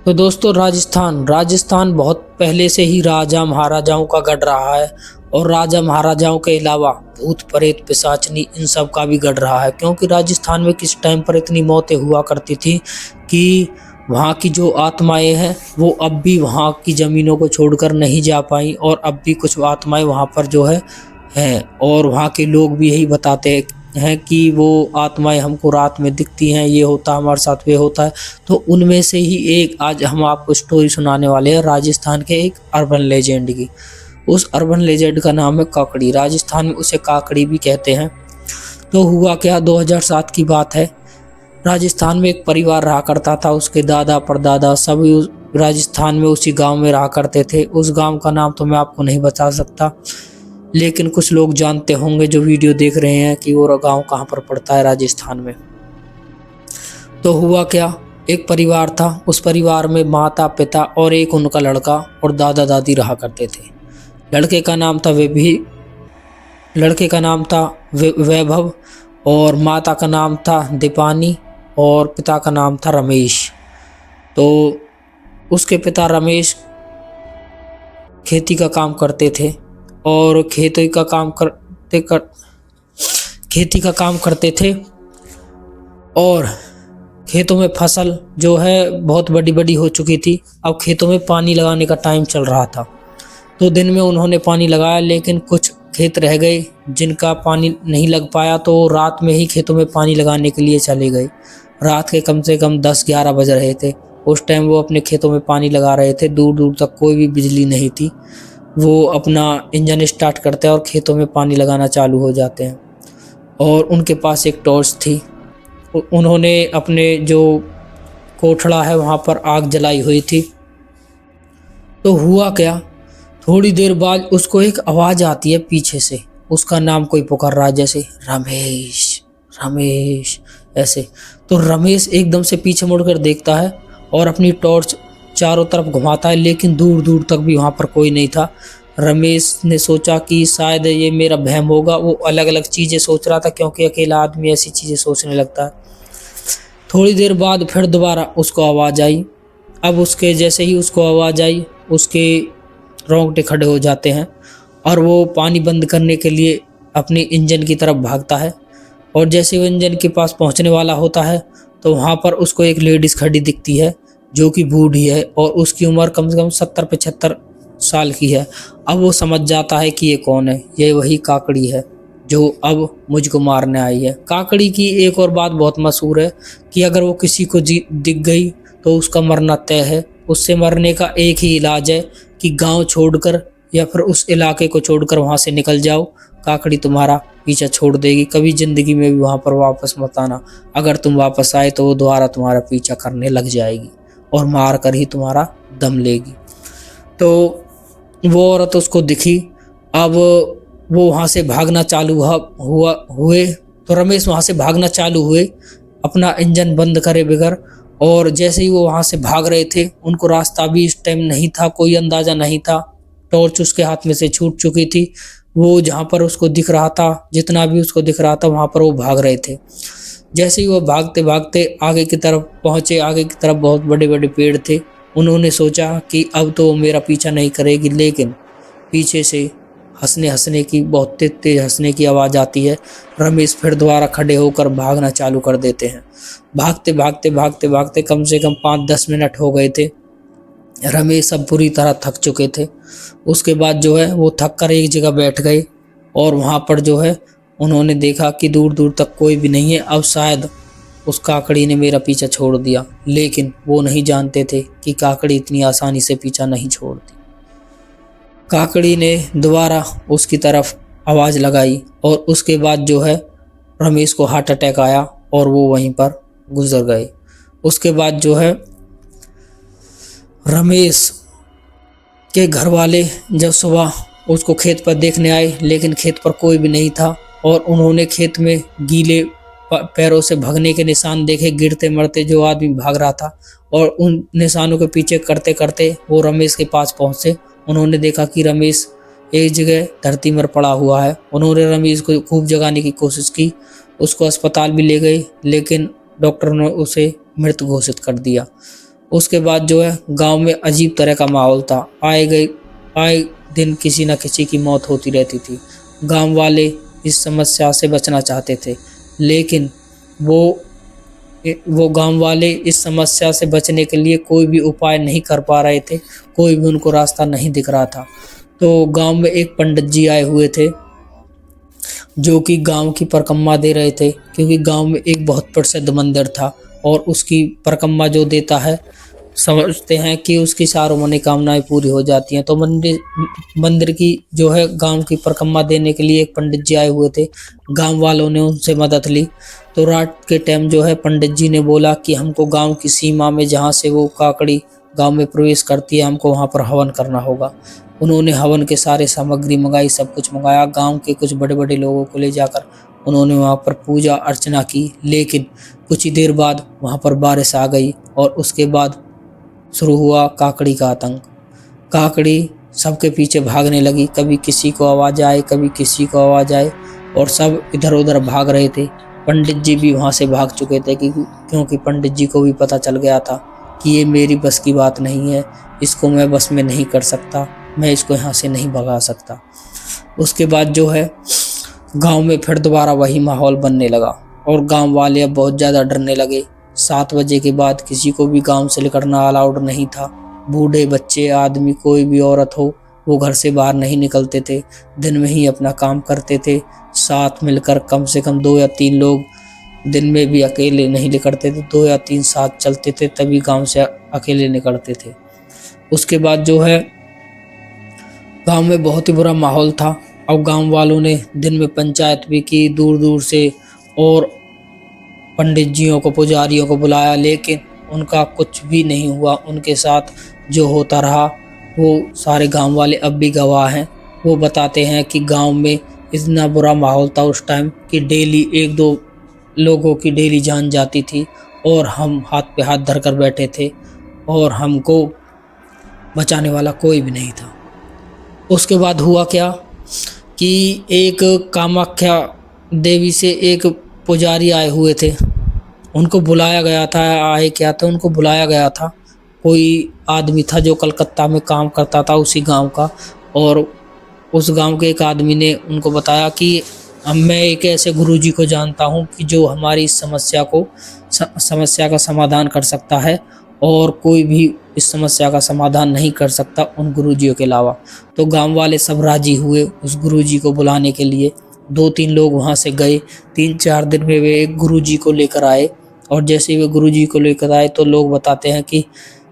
तो दोस्तों राजस्थान बहुत पहले से ही राजा महाराजाओं का गढ़ रहा है। और राजा महाराजाओं के अलावा भूत प्रेत पिशाचनी इन सब का भी गढ़ रहा है, क्योंकि राजस्थान में किस टाइम पर इतनी मौतें हुआ करती थी कि वहाँ की जो आत्माएं हैं वो अब भी वहाँ की ज़मीनों को छोड़कर नहीं जा पाई, और अब भी कुछ आत्माएं वहाँ पर जो है हैं। और वहाँ के लोग भी यही बताते हैं कि वो आत्माएं हमको रात में दिखती हैं, ये होता है हमारे साथ, वे होता है। तो उनमें से ही एक आज हम आपको स्टोरी सुनाने वाले हैं राजस्थान के एक अर्बन लेजेंड की। उस अर्बन लेजेंड का नाम है काकड़ी। राजस्थान में उसे काकड़ी भी कहते हैं। तो हुआ क्या, 2007 की बात है। राजस्थान में एक परिवार रहा करता था, उसके दादा परदादा सभी राजस्थान में उसी गांव में रहा करते थे। उस गांव का नाम तो मैं आपको नहीं बता सकता, लेकिन कुछ लोग जानते होंगे जो वीडियो देख रहे हैं कि वो गांव कहाँ पर पड़ता है राजस्थान में। तो हुआ क्या, एक परिवार था। उस परिवार में माता पिता और एक उनका लड़का और दादा दादी रहा करते थे। लड़के का नाम था वैभव, और माता का नाम था दीपानी, और पिता का नाम था रमेश। तो उसके पिता रमेश खेती का काम करते थे, और खेती का काम करते थे। और खेतों में फसल जो है बहुत बड़ी बड़ी हो चुकी थी। अब खेतों में पानी लगाने का टाइम चल रहा था। तो दिन में उन्होंने पानी लगाया, लेकिन कुछ खेत रह गए जिनका पानी नहीं लग पाया, तो रात में ही खेतों में पानी लगाने के लिए चले गए। रात के कम से कम 10-11 बज रहे थे। उस टाइम वो अपने खेतों में पानी लगा रहे थे। दूर दूर तक कोई भी बिजली नहीं थी। वो अपना इंजन स्टार्ट करते हैं और खेतों में पानी लगाना चालू हो जाते हैं। और उनके पास एक टॉर्च थी। उन्होंने अपने जो कोठड़ा है वहाँ पर आग जलाई हुई थी। तो हुआ क्या, थोड़ी देर बाद उसको एक आवाज़ आती है पीछे से। उसका नाम कोई पुकार रहा है, जैसे रमेश रमेश ऐसे। तो रमेश एकदम से पीछे मुड़कर देखता है और अपनी टॉर्च चारों तरफ घुमाता है, लेकिन दूर दूर तक भी वहाँ पर कोई नहीं था। रमेश ने सोचा कि शायद ये मेरा वहम होगा। वो अलग अलग चीज़ें सोच रहा था, क्योंकि अकेला आदमी ऐसी चीज़ें सोचने लगता है। थोड़ी देर बाद फिर दोबारा उसको आवाज़ आई। अब उसके जैसे ही उसको आवाज़ आई, उसके रोंगटे खड़े हो जाते हैं, और वो पानी बंद करने के लिए अपने इंजन की तरफ भागता है। और जैसे वो इंजन के पास पहुंचने वाला होता है, तो वहाँ पर उसको एक लेडीज़ खड़ी दिखती है जो कि बूढ़ी है, और उसकी उम्र कम से कम 70-75 साल की है। अब वो समझ जाता है कि ये कौन है। ये वही काकड़ी है जो अब मुझको मारने आई है। काकड़ी की एक और बात बहुत मशहूर है कि अगर वो किसी को दिख गई तो उसका मरना तय है। उससे मरने का एक ही इलाज है कि गांव छोड़कर या फिर उस इलाके को छोड़कर वहां से निकल जाओ। काकड़ी तुम्हारा पीछा छोड़ देगी। कभी जिंदगी में भी वहां पर वापस मत आना। अगर तुम वापस आए तो वो दोबारा तुम्हारा पीछा करने लग जाएगी और मार कर ही तुम्हारा दम लेगी। तो वो औरत उसको दिखी। अब वो वहाँ से भागना चालू हुए। तो रमेश वहाँ से भागना चालू हुए, अपना इंजन बंद करे बगैर। और जैसे ही वो वहाँ से भाग रहे थे, उनको रास्ता भी इस टाइम नहीं था, कोई अंदाज़ा नहीं था। टॉर्च उसके हाथ में से छूट चुकी थी। वो जहाँ पर उसको दिख रहा था, जितना भी उसको दिख रहा था, वहाँ पर वो भाग रहे थे। जैसे ही वो भागते भागते आगे की तरफ पहुँचे, आगे की तरफ बहुत बड़े बड़े पेड़ थे। उन्होंने सोचा कि अब तो वो मेरा पीछा नहीं करेगी, लेकिन पीछे से हंसने की बहुत तेज हंसने की आवाज़ आती है। रमेश फिर दोबारा खड़े होकर भागना चालू कर देते हैं। भागते कम से कम 5-10 मिनट हो गए थे। रमेश अब पूरी तरह थक चुके थे। उसके बाद जो है वो थक कर एक जगह बैठ गए, और वहाँ पर जो है उन्होंने देखा कि दूर दूर तक कोई भी नहीं है। अब शायद उस काकड़ी ने मेरा पीछा छोड़ दिया, लेकिन वो नहीं जानते थे कि काकड़ी इतनी आसानी से पीछा नहीं छोड़ती। काकड़ी ने दोबारा उसकी तरफ आवाज़ लगाई, और उसके बाद जो है रमेश को हार्ट अटैक आया और वो वहीं पर गुजर गए। उसके बाद जो है रमेश के घर वाले जब सुबह उसको खेत पर देखने आए, लेकिन खेत पर कोई भी नहीं था। और उन्होंने खेत में गीले पैरों से भागने के निशान देखे, गिरते मरते जो आदमी भाग रहा था। और उन निशानों के पीछे करते करते वो रमेश के पास पहुँचे। उन्होंने देखा कि रमेश एक जगह धरती पर पड़ा हुआ है। उन्होंने रमेश को खूब जगाने की कोशिश की, उसको अस्पताल भी ले गए, लेकिन डॉक्टर ने उसे मृत घोषित कर दिया। उसके बाद जो है गांव में अजीब तरह का माहौल था। आए दिन किसी न किसी की मौत होती रहती थी। गांव वाले इस समस्या से बचना चाहते थे, लेकिन वो गांव वाले इस समस्या से बचने के लिए कोई भी उपाय नहीं कर पा रहे थे, कोई भी उनको रास्ता नहीं दिख रहा था। तो गांव में एक पंडित जी आए हुए थे, जो कि गांव की परिक्रमा दे रहे थे, क्योंकि गांव में एक बहुत प्रसिद्ध मंदिर था और उसकी परिक्रमा जो देता है, समझते हैं कि उसकी सारी मनोकामनाएं पूरी हो जाती हैं। तो मंदिर की जो है गांव की परिक्रमा देने के लिए एक पंडित जी आए हुए थे। गांव वालों ने उनसे मदद ली। तो रात के टाइम जो है पंडित जी ने बोला कि हमको गांव की सीमा में, जहां से वो काकड़ी गांव में प्रवेश करती है, हमको वहां पर हवन करना होगा। उन्होंने हवन के सारे सामग्री मंगाई, सब कुछ मंगाया। गांव के कुछ बड़े बड़े लोगों को ले जाकर उन्होंने वहां पर पूजा अर्चना की, लेकिन कुछ ही देर बाद वहां पर बारिश आ गई और उसके बाद शुरू हुआ काकड़ी का आतंक। काकड़ी सबके पीछे भागने लगी, कभी किसी को आवाज आए, कभी किसी को आवाज आए, और सब इधर उधर भाग रहे थे। पंडित जी भी वहां से भाग चुके थे, क्योंकि पंडित जी को भी पता चल गया था कि ये मेरी बस की बात नहीं है, इसको मैं बस में नहीं कर सकता, मैं इसको यहाँ से नहीं भगा सकता। उसके बाद जो है गांव में फिर दोबारा वही माहौल बनने लगा और गांव वाले अब बहुत ज़्यादा डरने लगे। 7 बजे के बाद किसी को भी गांव से निकलना अलाउड नहीं था। बूढ़े, बच्चे, आदमी, कोई भी औरत हो, वो घर से बाहर नहीं निकलते थे। दिन में ही अपना काम करते थे। साथ मिलकर कम से कम 2 या 3 लोग, दिन में भी अकेले नहीं निकलते थे, 2 या 3 साथ चलते थे, तभी गांव से अकेले निकलते थे। उसके बाद जो है गांव में बहुत ही बुरा माहौल था। और गांव वालों ने दिन में पंचायत भी की, दूर दूर से, और पंडित जियों को, पुजारियों को बुलाया, लेकिन उनका कुछ भी नहीं हुआ। उनके साथ जो होता रहा वो सारे गांव वाले अब भी गवाह हैं। वो बताते हैं कि गांव में इतना बुरा माहौल था उस टाइम कि डेली 1-2 लोगों की डेली जान जाती थी, और हम हाथ पे हाथ धरकर बैठे थे और हमको बचाने वाला कोई भी नहीं था। उसके बाद हुआ क्या कि एक कामाख्या देवी से एक पुजारी आए हुए थे। उनको बुलाया गया था, आए क्या था, उनको बुलाया गया था। कोई आदमी था जो कलकत्ता में काम करता था उसी गांव का, और उस गांव के एक आदमी ने उनको बताया कि मैं एक ऐसे गुरुजी को जानता हूं कि जो हमारी इस समस्या का समाधान कर सकता है, और कोई भी इस समस्या का समाधान नहीं कर सकता उन गुरुजियों के अलावा। तो गांव वाले सब राजी हुए उस गुरुजी को बुलाने के लिए। 2-3 लोग वहां से गए। 3-4 दिन में वे एक गुरुजी को लेकर आए, और जैसे ही वे गुरुजी को लेकर आए तो लोग बताते हैं कि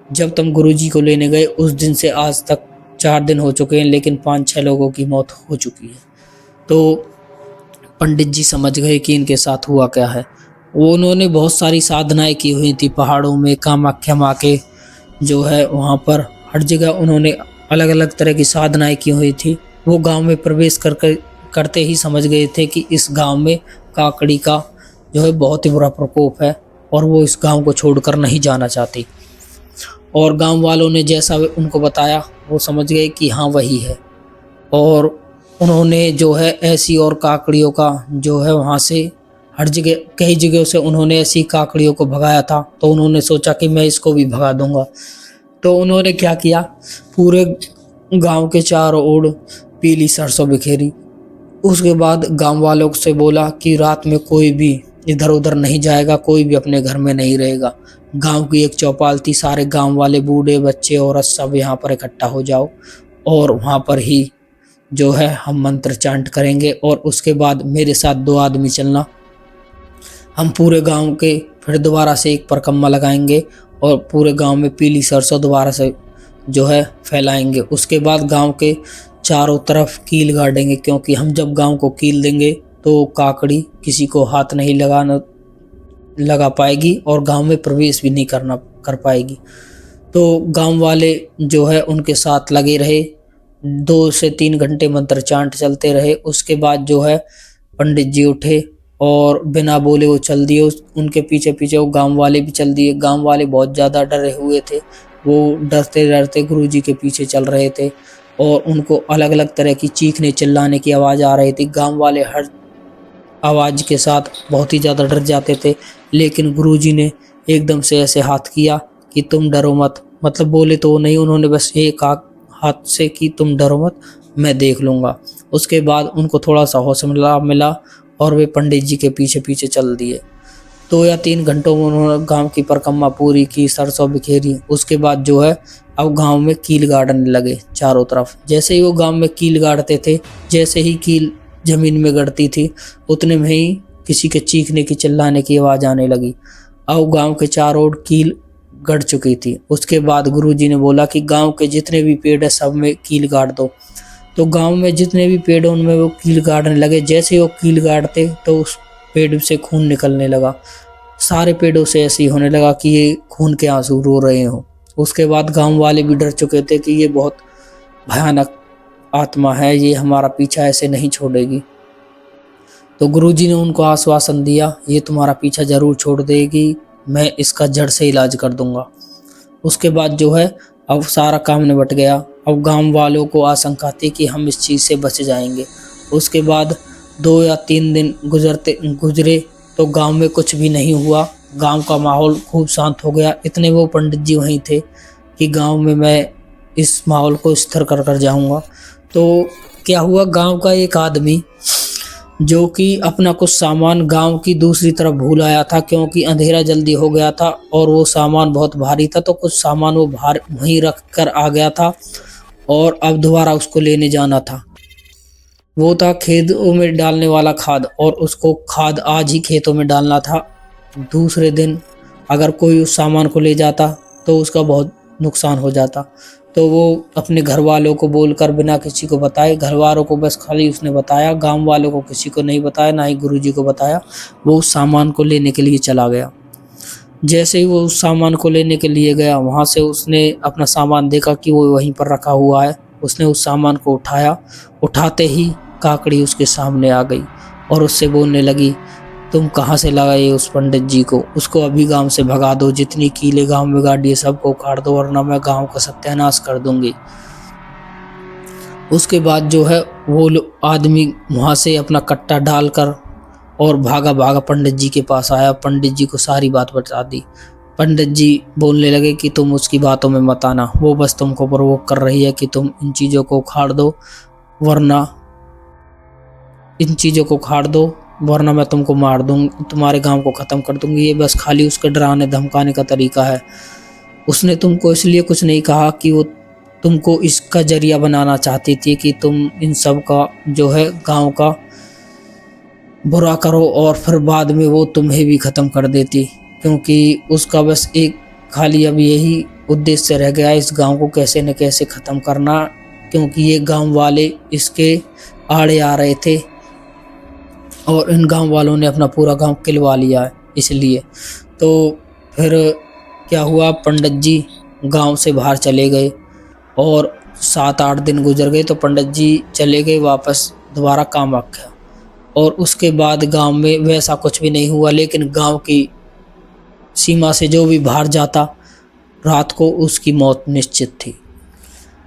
जब तुम गुरुजी को लेने गए उस दिन से आज तक 4 दिन हो चुके हैं, लेकिन 5-6 लोगों की मौत हो चुकी है। तो पंडित जी समझ गए कि इनके साथ हुआ क्या है। उन्होंने बहुत सारी साधनाएं की हुई थी पहाड़ों में, कामाख्या माँ के जो है वहाँ पर हर जगह उन्होंने अलग अलग तरह की साधनाएं की हुई थी। वो गांव में प्रवेश करते ही समझ गए थे कि इस गांव में काकड़ी का जो है बहुत ही बुरा प्रकोप है, और वो इस गांव को छोड़कर नहीं जाना चाहती। और गांव वालों ने जैसा उनको बताया वो समझ गए कि हाँ वही है, और उन्होंने जो है ऐसी और काकड़ियों का जो है वहाँ से हर जगह, कई जगहों से उन्होंने ऐसी काकड़ियों को भगाया था। तो उन्होंने सोचा कि मैं इसको भी भगा दूंगा। तो उन्होंने क्या किया, पूरे गांव के चारों ओर पीली सरसों बिखेरी। उसके बाद गांव वालों से बोला कि रात में कोई भी इधर उधर नहीं जाएगा, कोई भी अपने घर में नहीं रहेगा। गांव की एक चौपाल थी, सारे गांव वाले, बूढ़े, बच्चे, औरत सब यहाँ पर इकट्ठा हो जाओ, और वहाँ पर ही जो है हम मंत्र चांट करेंगे, और उसके बाद मेरे साथ 2 आदमी चलना। हम पूरे गांव के फिर दोबारा से एक परिक्रमा लगाएंगे और पूरे गांव में पीली सरसों दोबारा से जो है फैलाएंगे। उसके बाद गांव के चारों तरफ कील गाड़ेंगे, क्योंकि हम जब गांव को कील देंगे तो काकड़ी किसी को हाथ नहीं लगा पाएगी और गांव में प्रवेश भी नहीं कर पाएगी। तो गांव वाले जो है उनके साथ लगे रहे। 2 से 3 घंटे मंत्र चांट चलते रहे। उसके बाद जो है पंडित जी उठे और बिना बोले वो चल दिए। उनके पीछे पीछे वो गांव वाले भी चल दिए। गांव वाले बहुत ज़्यादा डरे हुए थे, वो डरते डरते गुरुजी के पीछे चल रहे थे, और उनको अलग अलग तरह की चीखने चिल्लाने की आवाज़ आ रही थी। गांव वाले हर आवाज़ के साथ बहुत ही ज़्यादा डर जाते थे, लेकिन गुरुजी ने एकदम से ऐसे हाथ किया कि तुम डरो मत, मतलब बोले तो नहीं, उन्होंने बस ये कहा हाथ से कि तुम डरो मत, मैं देख लूँगा। उसके बाद उनको थोड़ा सा होश मिला और वे पंडित जी के पीछे पीछे चल दिए। 2 या 3 घंटों में उन्होंने गांव की परिक्रमा पूरी की, सरसों बिखेरी। उसके बाद जो है अब गांव में कील गाड़ने लगे चारों तरफ। जैसे ही वो गांव में कील गाड़ते थे, जैसे ही कील जमीन में गड़ती थी, उतने में ही किसी के चीखने की, चिल्लाने की आवाज़ आने लगी। अब गांव के चारों ओर कील गड़ चुकी थी। उसके बाद गुरुजी ने बोला कि गांव के जितने भी पेड़ है सब में कील गाड़ दो। तो गांव में जितने भी पेड़ उनमें वो कील गाड़ने लगे। जैसे वो कील गाड़ते तो उस पेड़ से खून निकलने लगा। सारे पेड़ों से ऐसे ही होने लगा कि ये खून के आंसू रो रहे हो। उसके बाद गांव वाले भी डर चुके थे कि ये बहुत भयानक आत्मा है, ये हमारा पीछा ऐसे नहीं छोड़ेगी। तो गुरुजी ने उनको आश्वासन दिया, ये तुम्हारा पीछा जरूर छोड़ देगी, मैं इसका जड़ से इलाज कर दूंगा। उसके बाद जो है अब सारा काम निबट गया। अब गांव वालों को आशंका थी कि हम इस चीज़ से बच जाएंगे। उसके बाद 2 या 3 दिन गुजरे तो गांव में कुछ भी नहीं हुआ। गांव का माहौल खूब शांत हो गया। इतने वो पंडित जी वहीं थे कि गांव में मैं इस माहौल को स्थिर कर कर जाऊंगा। तो क्या हुआ, गांव का एक आदमी जो कि अपना कुछ सामान गांव की दूसरी तरफ भूल आया था, क्योंकि अंधेरा जल्दी हो गया था और वो सामान बहुत भारी था, तो कुछ सामान वो वहीं रख कर आ गया था और अब दोबारा उसको लेने जाना था। वो था खेतों में डालने वाला खाद, और उसको खाद आज ही खेतों में डालना था। दूसरे दिन अगर कोई उस सामान को ले जाता तो उसका बहुत नुकसान हो जाता। तो वो अपने घर वालों को बोलकर बिना किसी को बताए, घर वालों को बस खाली उसने बताया, गांव वालों को किसी को नहीं बताया, ना ही गुरुजी को बताया। वो उस सामान को लेने के लिए चला गया। जैसे ही वो उस सामान को लेने के लिए गया, वहाँ से उसने अपना सामान देखा कि वो वहीं पर रखा हुआ है। उसने उस सामान को उठाया। उठाते ही काकड़ी उसके सामने आ गई और उससे बोलने लगी, तुम कहाँ से लाए उस पंडित जी को? उसको अभी गांव से भगा दो, जितनी कीले गांव में गाड़ी है सबको उखाड़ दो, वरना मैं गांव का सत्यानाश कर दूंगी। उसके बाद जो है वो आदमी वहाँ से अपना कट्टा डालकर और भागा भागा पंडित जी के पास आया। पंडित जी को सारी बात बता दी। पंडित जी बोलने लगे कि तुम उसकी बातों में मत आना, वो बस तुमको प्रोवोक कर रही है कि तुम इन चीज़ों को उखाड़ दो, वरना मैं तुमको मार दूंगी, तुम्हारे गांव को ख़त्म कर दूंगी। ये बस खाली उसके डराने धमकाने का तरीका है। उसने तुमको इसलिए कुछ नहीं कहा कि वो तुमको इसका जरिया बनाना चाहती थी कि तुम इन सब का जो है गांव का बुरा करो और फिर बाद में वो तुम्हें भी ख़त्म कर देती, क्योंकि उसका बस एक खाली अब यही उद्देश्य रह गया, इस गांव को कैसे न कैसे ख़त्म करना, क्योंकि ये गांव वाले इसके आड़े आ रहे थे और इन गांव वालों ने अपना पूरा गांव किलवा लिया है इसलिए। तो फिर क्या हुआ, पंडित जी गांव से बाहर चले गए और 7-8 दिन गुजर गए तो पंडित जी चले गए वापस, दोबारा काम रखा। और उसके बाद गांव में वैसा कुछ भी नहीं हुआ, लेकिन गांव की सीमा से जो भी बाहर जाता रात को उसकी मौत निश्चित थी।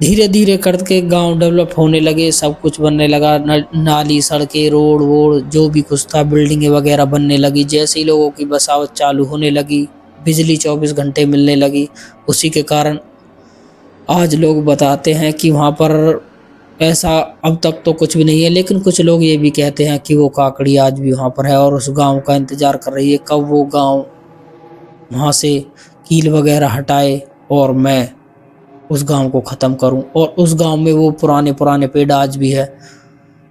धीरे धीरे करके गांव डेवलप होने लगे, सब कुछ बनने लगा, नाली, सड़कें, रोड वोड जो भी कुछ था, बिल्डिंगें वगैरह बनने लगी। जैसे ही लोगों की बसावट चालू होने लगी, बिजली 24 घंटे मिलने लगी। उसी के कारण आज लोग बताते हैं कि वहाँ पर ऐसा अब तक तो कुछ भी नहीं है, लेकिन कुछ लोग ये भी कहते हैं कि वो काकड़ी आज भी वहाँ पर है और उस गांव का इंतज़ार कर रही है कब वो गांव वहाँ से कील वगैरह हटाए और मैं उस गांव को ख़त्म करूं, और उस गांव में वो पुराने पुराने पेड़ आज भी है।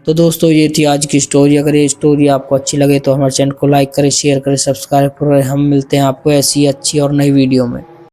तो दोस्तों ये थी आज की स्टोरी। अगर ये स्टोरी आपको अच्छी लगे तो हमारे चैनल को लाइक करें, शेयर करें, सब्सक्राइब करें। हम मिलते हैं आपको ऐसी अच्छी और नई वीडियो में।